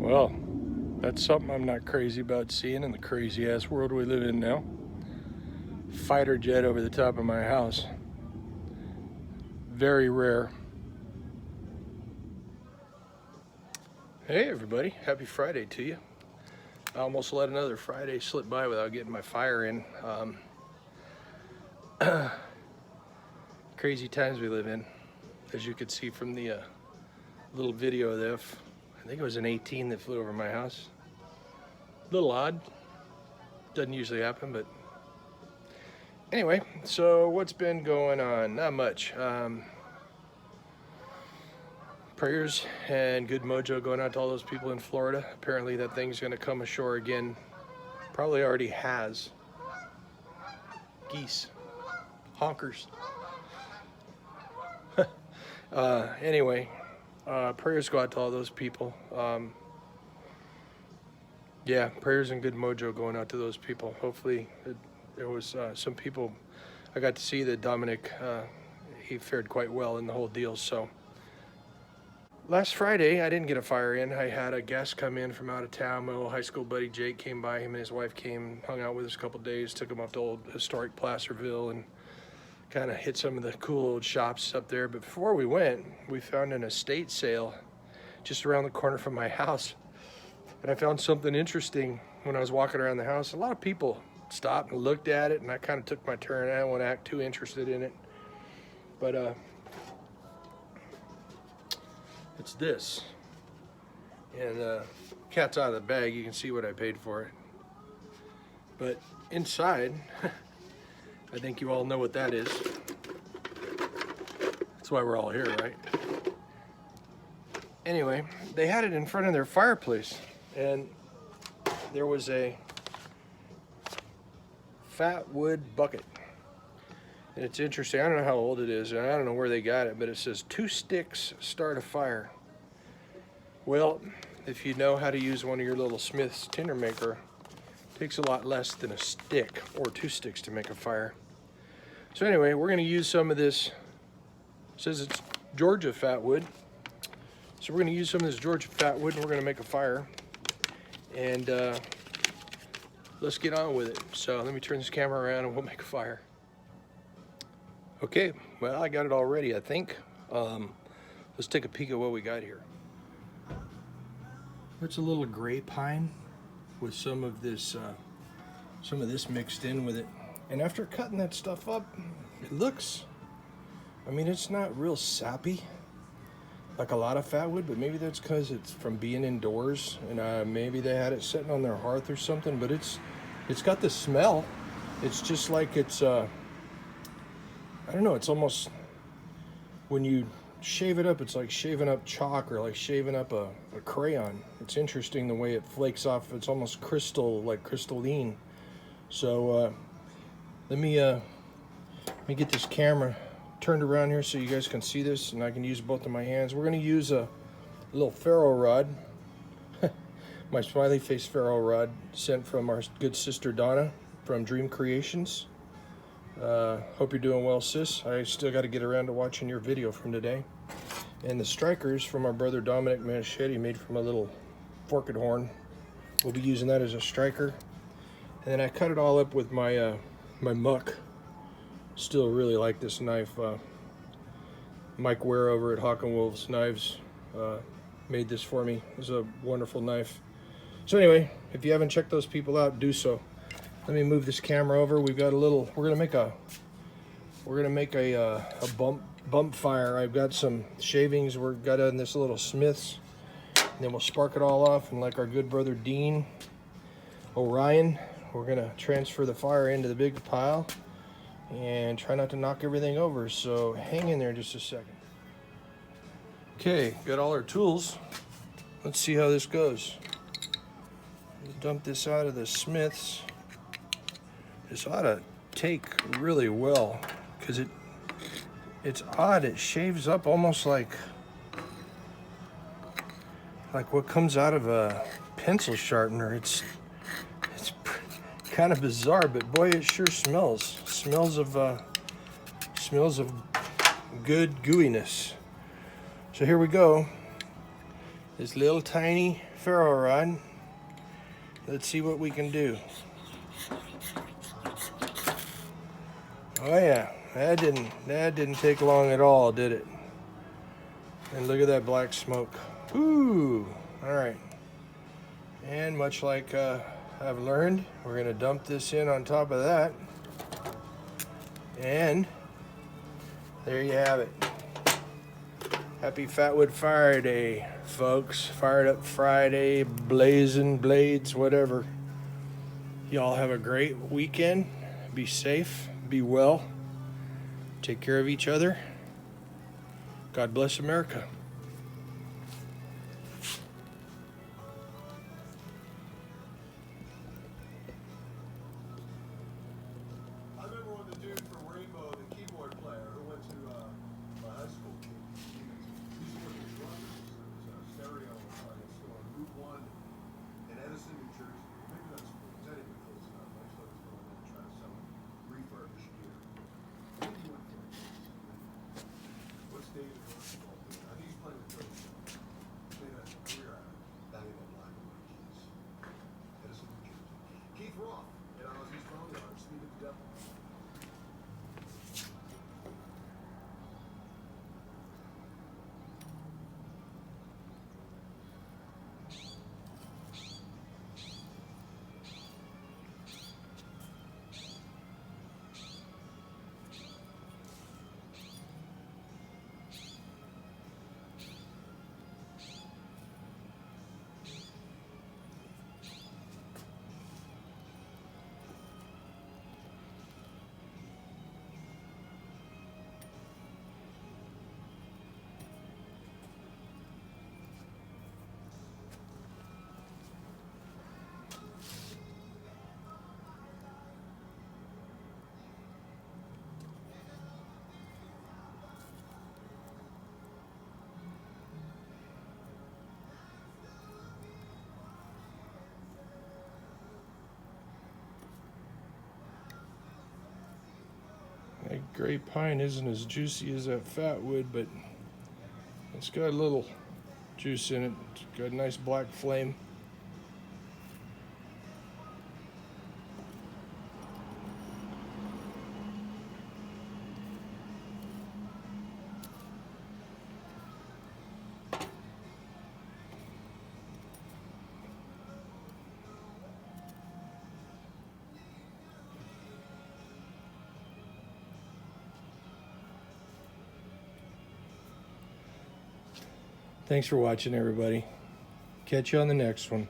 Well, that's something I'm not crazy about seeing in the crazy ass world we live in now. Fighter jet over the top of my house. Very rare. Hey everybody, happy Friday to you. I almost let another Friday slip by without getting my fire in. Crazy times we live in, as you could see from the little video there. I think it was an 18 that flew over my house. A little odd. Doesn't usually happen, but anyway, so what's been going on? Not much. Prayers and good mojo going out to all those people in Florida. Apparently that thing's going to come ashore again. Probably already has. Geese. Honkers. Anyway, prayers go out to all those people. Yeah, prayers and good mojo going out to those people. Hopefully there was some people I got to see that Dominic, he fared quite well in the whole deal. So last Friday, I didn't get a fire in. I had a guest come in from out of town. My old high school buddy Jake came by. Him and his wife came, hung out with us a couple days, took him up to old historic Placerville and kind of hit some of the cool old shops up there. But before we went, we found an estate sale just around the corner from my house. And I found something interesting when I was walking around the house. A lot of people stopped and looked at it, and I kind of took my turn. I didn't want to act too interested in it. But it's this. And cat's out of the bag. You can see what I paid for it. But inside, I think you all know what that is. That's why we're all here, right? Anyway, they had it in front of their fireplace, and there was a Fatwood bucket. And it's interesting. I don't know how old it is, and I don't know where they got it, but it says 2 sticks start a fire. Well, if you know how to use one of your little Smith's tinder maker, it takes a lot less than a stick or 2 sticks to make a fire. So anyway, we're going to use some of this. It says it's Georgia Fatwood. So we're going to use some of this Georgia Fatwood, and we're going to make a fire. And let's get on with it. So let me turn this camera around and we'll make a fire. Okay, well, I got it all ready, I think. Let's take a peek at what we got here. It's a little gray pine with some of this mixed in with it. And after cutting that stuff up, it looks, I mean, it's not real sappy like a lot of Fatwood, but maybe that's because it's from being indoors, and maybe they had it sitting on their hearth or something. But it's got the smell. It's just like it's I don't know, it's almost, when you shave it up, it's like shaving up chalk or like shaving up a crayon. It's interesting the way it flakes off. It's almost crystal, like crystalline. So let me get this camera turned around here so you guys can see this, and I can use both of my hands. We're going to use a little ferro rod, my smiley face ferro rod sent from our good sister Donna from Dream Creations. Hope you're doing well, sis. I still got to get around to watching your video from today. And the strikers from our brother Dominic Machete, made from a little forked horn. We'll be using that as a striker. And then I cut it all up with my my muck. Still really like this knife. Mike Ware over at Hawk & Wolves Knives made this for me. It's a wonderful knife. So anyway, if you haven't checked those people out, do so. Let me move this camera over. We've got a little, we're gonna make a bump fire. I've got some shavings we've got in this little Smith's, and then we'll spark it all off, and like our good brother Dean Orion, we're gonna transfer the fire into the big pile and try not to knock everything over. So hang in there just a second. Okay, got all our tools. Let's see how this goes. Dump this out of the Smith's. This ought to take really well, because it's odd. It shaves up almost like what comes out of a pencil sharpener. It's kind of bizarre, but boy, it sure smells. Smells of good gooiness. So here we go. this little tiny ferro rod. Let's see what we can do. Oh yeah, that didn't take long at all, did it? And look at that black smoke. Ooh, all right. And much like I've learned, we're gonna dump this in on top of that. And there you have it. Happy Fatwood Fire Day, folks. Fired up Friday, blazing blades, whatever. Y'all have a great weekend. Be safe, be well, take care of each other. God bless America. I remember when the dude from Rainbow, the keyboard player who went to my high school, he used to work in Rutgers. There was a stereo store, Route 1 in Edison, New Jersey. Maybe that's anyway close enough. I used to always go in there and try to sell refurbished gear. I think he went for it. What's David Rosenthal doing? I think he's playing with Joe. Made a career out of it. Banging on black and white keys. Edison, New Jersey. Keith Roth, he's phone yard, Speed of the Devil. That gray pine isn't as juicy as that Fatwood, but it's got a little juice in it. It's got a nice black flame. Thanks for watching, everybody. Catch you on the next one.